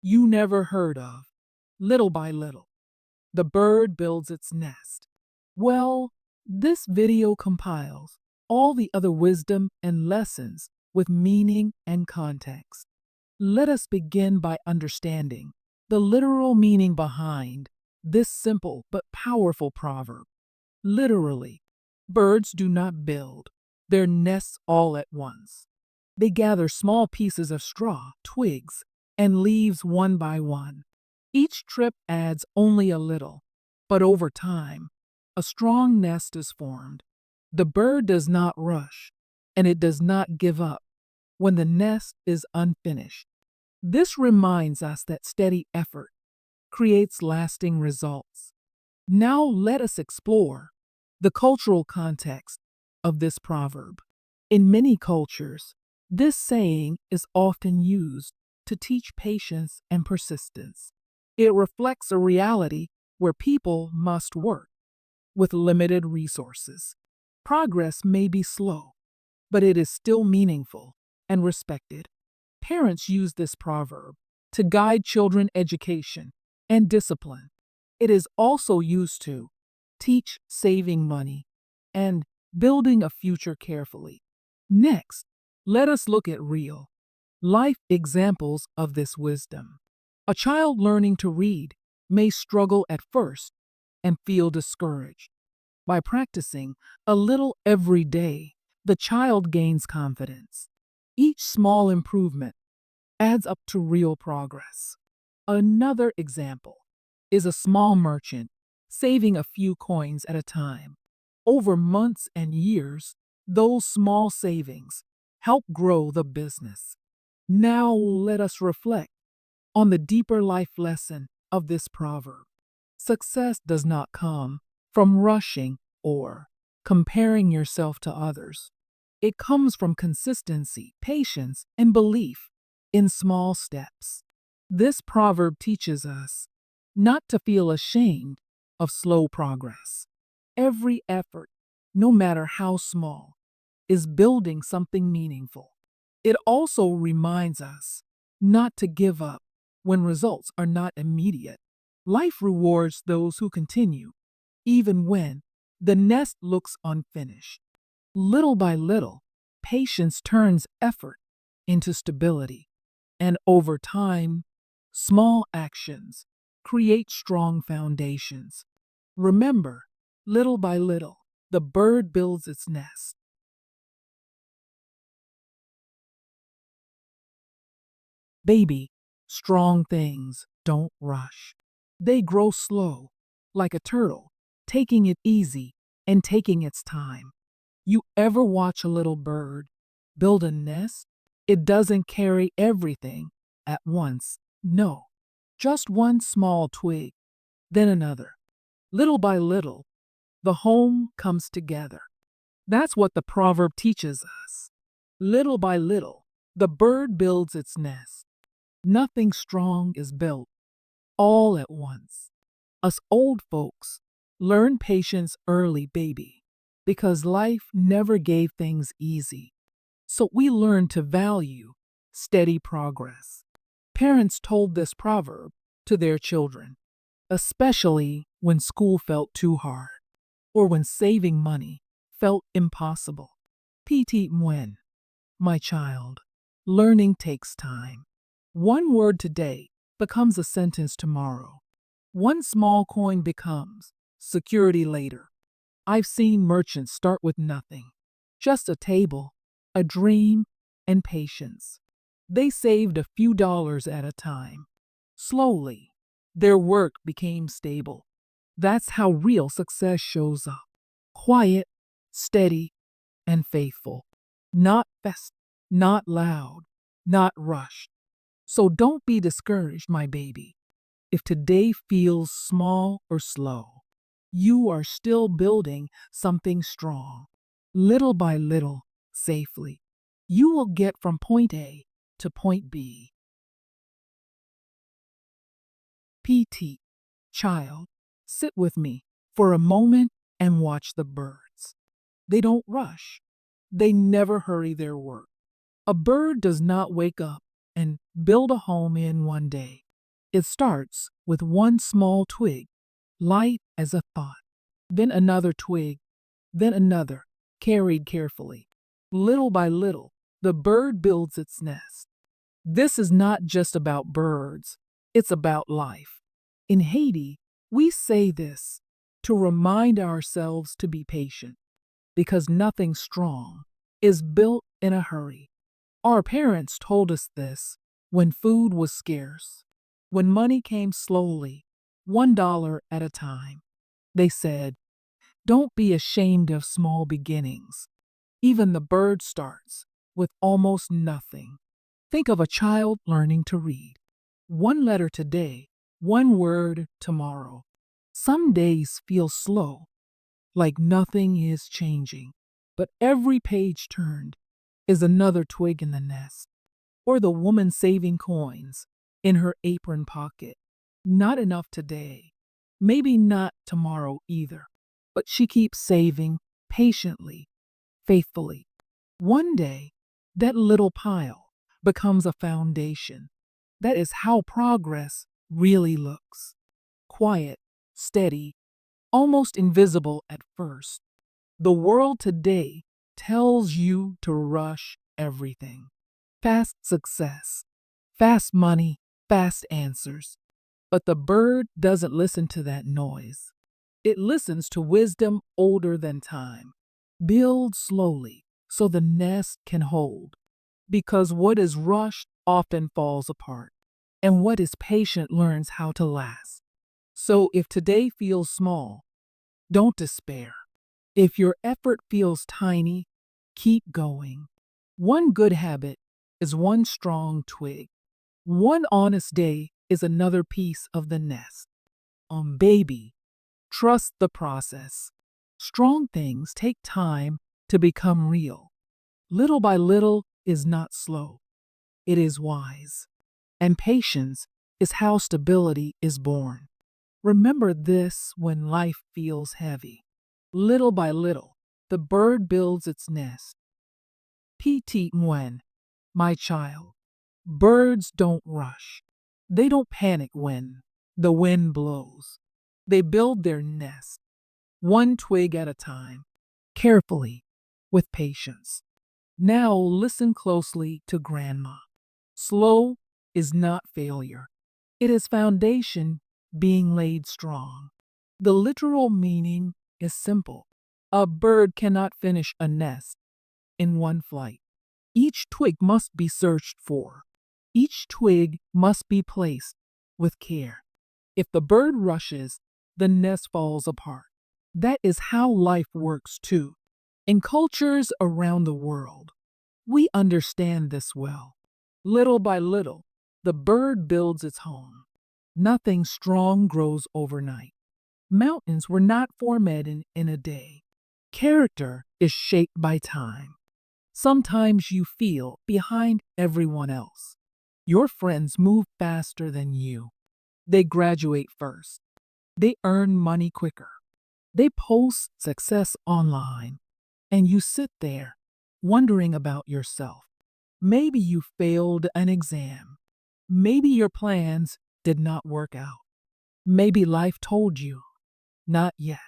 you never heard of. Little by little, the bird builds its nest. Well, this video compiles all the other wisdom and lessons with meaning and context. Let us begin by understanding the literal meaning behind this simple but powerful proverb. Literally, birds do not build their nests all at once. They gather small pieces of straw, twigs, and leaves one by one. Each trip adds only a little, but over time, a strong nest is formed. The bird does not rush, and it does not give up when the nest is unfinished. This reminds us that steady effort creates lasting results. Now let us explore the cultural context of this proverb. In many cultures, this saying is often used to teach patience and persistence. It reflects a reality where people must work with limited resources. Progress may be slow, but it is still meaningful and respected. Parents use this proverb to guide children education and discipline. It is also used to teach saving money and building a future carefully. Next, let us look at real life examples of this wisdom. A child learning to read may struggle at first and feel discouraged. By practicing a little every day, the child gains confidence. Each small improvement adds up to real progress. Another example is a small merchant saving a few coins at a time. Over months and years, those small savings help grow the business. Now let us reflect on the deeper life lesson of this proverb. Success does not come from rushing or comparing yourself to others. It comes from consistency, patience, and belief in small steps. This proverb teaches us not to feel ashamed of slow progress. Every effort, no matter how small, is building something meaningful. It also reminds us not to give up when results are not immediate. Life rewards those who continue, even when the nest looks unfinished. Little by little, patience turns effort into stability, and over time, small actions create strong foundations. Remember, little by little, the bird builds its nest. Baby, strong things don't rush. They grow slow, like a turtle, taking it easy and taking its time. You ever watch a little bird build a nest? It doesn't carry everything at once. No, just one small twig, then another. Little by little, the home comes together. That's what the proverb teaches us. Little by little, the bird builds its nest. Nothing strong is built all at once. Us old folks learn patience early, baby, because life never gave things easy. So we learn to value steady progress. Parents told this proverb to their children, especially when school felt too hard or when saving money felt impossible. Petit mwen, my child, learning takes time. One word today becomes a sentence tomorrow. One small coin becomes security later. I've seen merchants start with nothing, just a table, a dream, and patience. They saved a few dollars at a time. Slowly, their work became stable. That's how real success shows up. Quiet, steady, and faithful. Not fast, not loud, not rushed. So don't be discouraged, my baby. If today feels small or slow, you are still building something strong. Little by little, safely, you will get from point A to point B. PT, child, sit with me for a moment and watch the birds. They don't rush. They never hurry their work. A bird does not wake up and build a home in one day. It starts with one small twig, light as a thought, then another twig, then another, carried carefully. Little by little, the bird builds its nest. This is not just about birds, it's about life. In Haiti, we say this to remind ourselves to be patient, because nothing strong is built in a hurry. Our parents told us this when food was scarce, when money came slowly, $1 at a time. They said, don't be ashamed of small beginnings. Even the bird starts with almost nothing. Think of a child learning to read. One letter today, one word tomorrow. Some days feel slow, like nothing is changing, but every page turned is another twig in the nest. Or the woman saving coins in her apron pocket. Not enough today, maybe not tomorrow either, but she keeps saving patiently, faithfully. One day, that little pile becomes a foundation. That is how progress really looks. Quiet, steady, almost invisible at first. The world today tells you to rush everything. Fast success, fast money, fast answers. But the bird doesn't listen to that noise. It listens to wisdom older than time. Build slowly so the nest can hold. Because what is rushed often falls apart, and what is patient learns how to last. So if today feels small, don't despair. If your effort feels tiny, keep going. One good habit is one strong twig. One honest day is another piece of the nest. Baby, trust the process. Strong things take time to become real. Little by little is not slow, it is wise. And patience is how stability is born. Remember this when life feels heavy. Little by little, the bird builds its nest. Petit Mwen, my child, birds don't rush. They don't panic when the wind blows. They build their nest, one twig at a time, carefully, with patience. Now listen closely to Grandma. Slow is not failure. It is foundation being laid strong. The literal meaning is simple. A bird cannot finish a nest in one flight. Each twig must be searched for. Each twig must be placed with care. If the bird rushes, the nest falls apart. That is how life works too. In cultures around the world, we understand this well. Little by little, the bird builds its home. Nothing strong grows overnight. Mountains were not formed in a day. Character is shaped by time. Sometimes you feel behind everyone else. Your friends move faster than you. They graduate first. They earn money quicker. They post success online. And you sit there wondering about yourself. Maybe you failed an exam. Maybe your plans did not work out. Maybe life told you, not yet.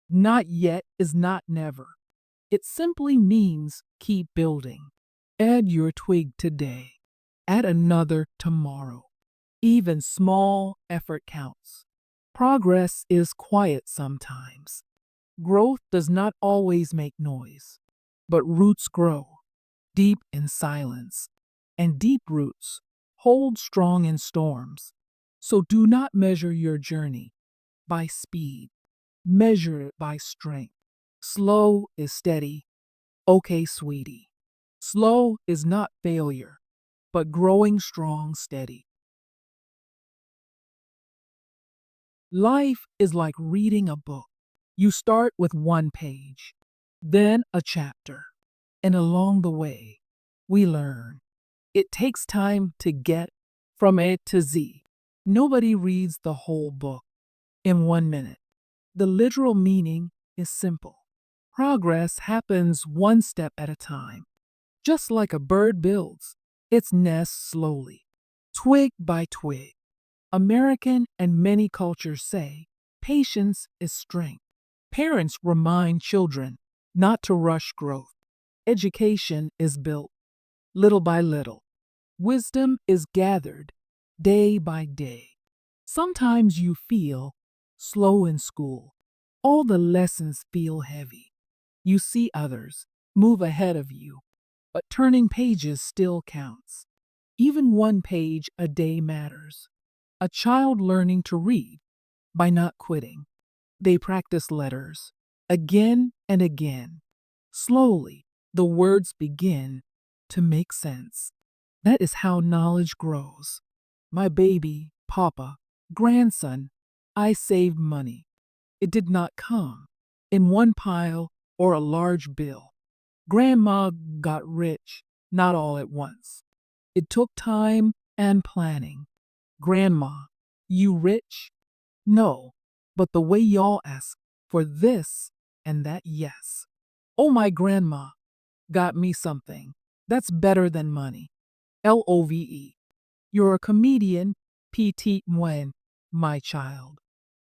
Not yet is not never. It simply means keep building. Add your twig today. Add another tomorrow. Even small effort counts. Progress is quiet sometimes. Growth does not always make noise, but roots grow deep in silence, and deep roots hold strong in storms. So do not measure your journey by speed. Measure it by strength. Slow is steady. Okay, sweetie. Slow is not failure, but growing strong steady. Life is like reading a book. You start with one page, then a chapter, and along the way, we learn. It takes time to get from A to Z. Nobody reads the whole book in 1 minute. The literal meaning is simple. Progress happens one step at a time, just like a bird builds its nest slowly, twig by twig. American and many cultures say patience is strength. Parents remind children not to rush growth. Education is built little by little. Wisdom is gathered day by day. Sometimes you feel slow in school. All the lessons feel heavy. You see others move ahead of you, but turning pages still counts. Even one page a day matters. A child learning to read by not quitting. They practice letters again and again. Slowly, the words begin to make sense. That is how knowledge grows. My baby, Papa, grandson, I saved money. It did not come in one pile or a large bill. Grandma got rich, not all at once. It took time and planning. Grandma, you rich? No, but the way y'all ask for this and that, yes. Oh, my grandma got me something that's better than money. LOVE. You're a comedian, petit moi, my child.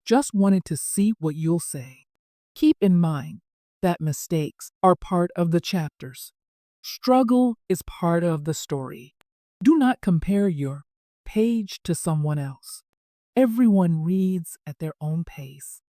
Just wanted to see what you'll say. Keep in mind that mistakes are part of the chapters. Struggle is part of the story. Do not compare your page to someone else. Everyone reads at their own pace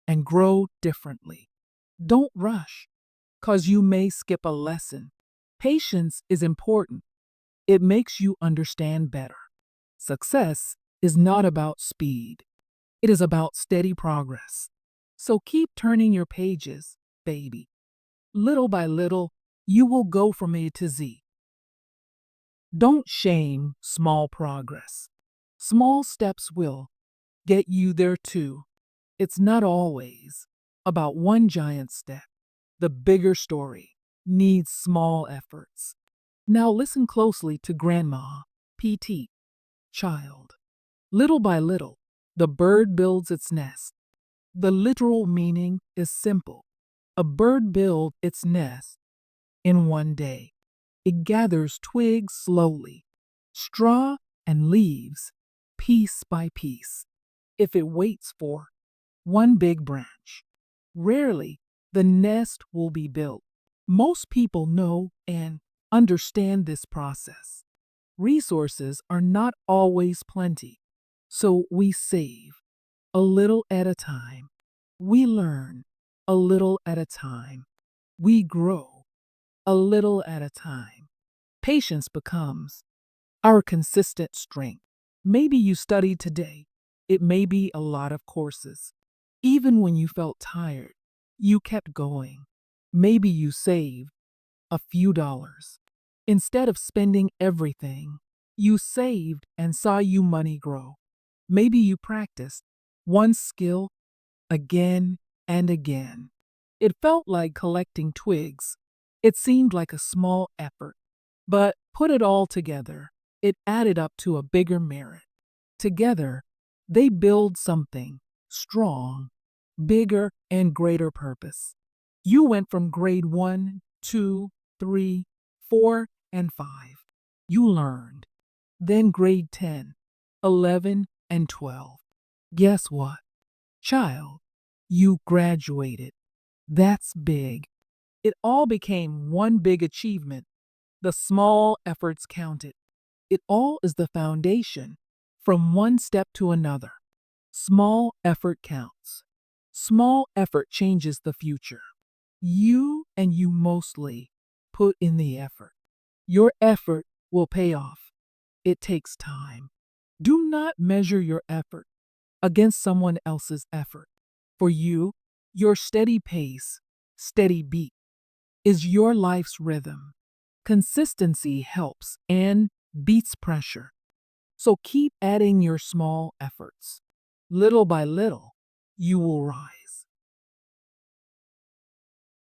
and grow differently. Don't rush, cause you may skip a lesson. Patience is important. It makes you understand better. Success is not about speed. It is about steady progress. So keep turning your pages, baby. Little by little, you will go from A to Z. Don't shame small progress. Small steps will get you there too. It's not always about one giant step. The bigger story needs small efforts. Now listen closely to Grandma, PT, child. Little by little, the bird builds its nest. The literal meaning is simple. A bird builds its nest in one day. It gathers twigs slowly, straw and leaves, piece by piece. If it waits for one big branch, rarely the nest will be built. Most people know and understand this process. Resources are not always plenty, so we save a little at a time. We learn a little at a time. We grow a little at a time. Patience becomes our consistent strength. Maybe you studied today. It may be a lot of courses. Even when you felt tired, you kept going. Maybe you saved a few dollars. Instead of spending everything, you saved and saw your money grow. Maybe you practiced one skill again and again. It felt like collecting twigs. It seemed like a small effort, but put it all together, it added up to a bigger merit. Together, they build something strong, bigger, and greater purpose. You went from grade 1, 2, 3, 4, and 5. You learned. Then grade 10, 11, and 12. Guess what? Child, you graduated. That's big. It all became one big achievement. The small efforts counted. It all is the foundation from one step to another. Small effort counts. Small effort changes the future. You and you mostly put in the effort. Your effort will pay off. It takes time. Do not measure your effort against someone else's effort. For you, your steady pace, steady beat, is your life's rhythm. Consistency helps and beats pressure. So keep adding your small efforts. Little by little, you will rise.